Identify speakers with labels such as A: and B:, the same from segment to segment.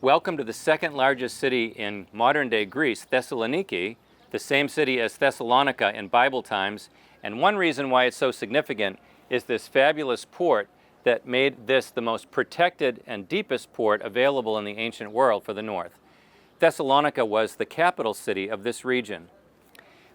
A: Welcome to the second largest city in modern-day Greece, Thessaloniki, the same city as Thessalonica in Bible times. And one reason why it's so significant is this fabulous port that made this the most protected and deepest port available in the ancient world for the north. Thessalonica was the capital city of this region.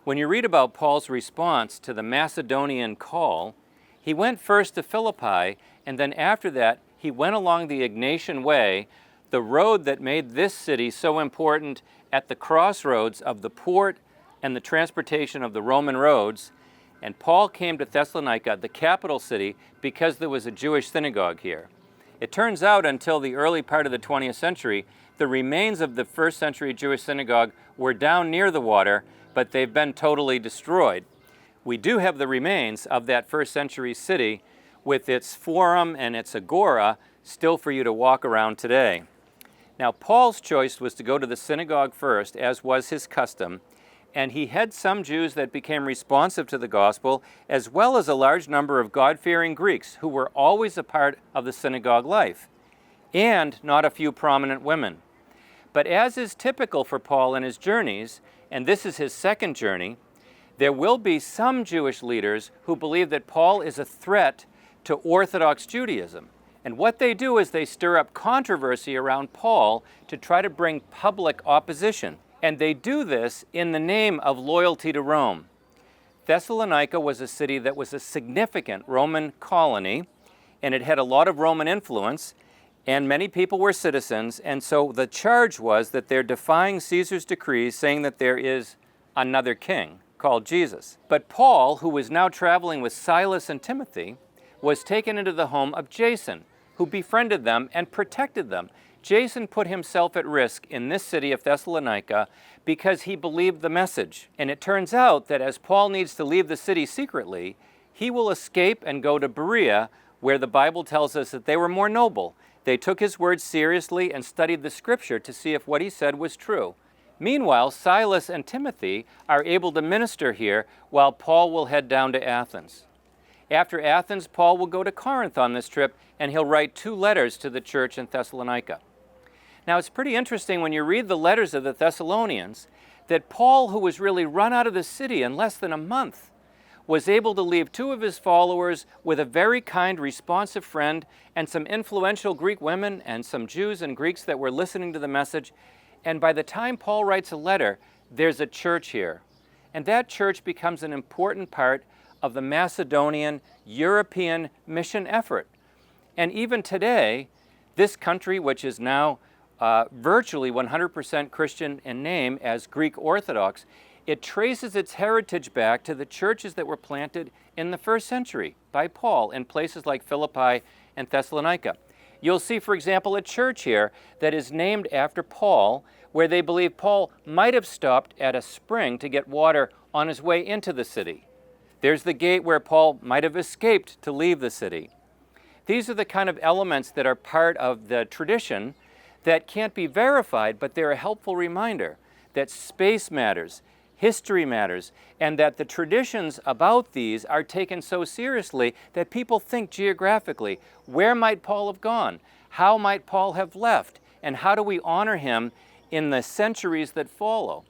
A: When you read about Paul's response to the Macedonian call, he went first to Philippi, and then after that, he went along the Egnatian Way, the road that made this city so important at the crossroads of the port and the transportation of the Roman roads. And Paul came to Thessalonica, the capital city, because there was a Jewish synagogue here. It turns out until the early part of the 20th century, the remains of the first century Jewish synagogue were down near the water, but they've been totally destroyed. We do have the remains of that first century city with its forum and its agora still for you to walk around today. Now, Paul's choice was to go to the synagogue first, as was his custom, and he had some Jews that became responsive to the gospel, as well as a large number of God-fearing Greeks who were always a part of the synagogue life, and not a few prominent women. But as is typical for Paul in his journeys, and this is his second journey, there will be some Jewish leaders who believe that Paul is a threat to Orthodox Judaism. And what they do is they stir up controversy around Paul to try to bring public opposition. And they do this in the name of loyalty to Rome. Thessalonica was a city that was a significant Roman colony, and it had a lot of Roman influence, and many people were citizens, and so the charge was that they're defying Caesar's decrees, saying that there is another king called Jesus. But Paul, who was now traveling with Silas and Timothy, was taken into the home of Jason, who befriended them and protected them. Jason put himself at risk in this city of Thessalonica because he believed the message. And it turns out that as Paul needs to leave the city secretly, he will escape and go to Berea, where the Bible tells us that they were more noble. They took his words seriously and studied the scripture to see if what he said was true. Meanwhile, Silas and Timothy are able to minister here while Paul will head down to Athens. After Athens, Paul will go to Corinth on this trip, and he'll write 2 letters to the church in Thessalonica. Now, it's pretty interesting when you read the letters of the Thessalonians that Paul, who was really run out of the city in less than a month, was able to leave 2 of his followers with a very kind, responsive friend and some influential Greek women and some Jews and Greeks that were listening to the message. And by the time Paul writes a letter, there's a church here. And that church becomes an important part of the Macedonian European mission effort. And even today, this country, which is now virtually 100% Christian in name as Greek Orthodox, it traces its heritage back to the churches that were planted in the first century by Paul in places like Philippi and Thessalonica. You'll see, for example, a church here that is named after Paul, where they believe Paul might have stopped at a spring to get water on his way into the city. There's the gate where Paul might have escaped to leave the city. These are the kind of elements that are part of the tradition that can't be verified, but they're a helpful reminder that space matters, history matters, and that the traditions about these are taken so seriously that people think geographically, where might Paul have gone? How might Paul have left? And how do we honor him in the centuries that follow?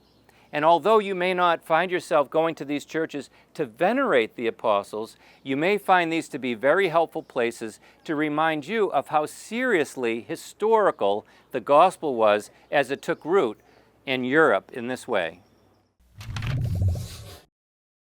A: And although you may not find yourself going to these churches to venerate the apostles, you may find these to be very helpful places to remind you of how seriously historical the gospel was as it took root in Europe in this way.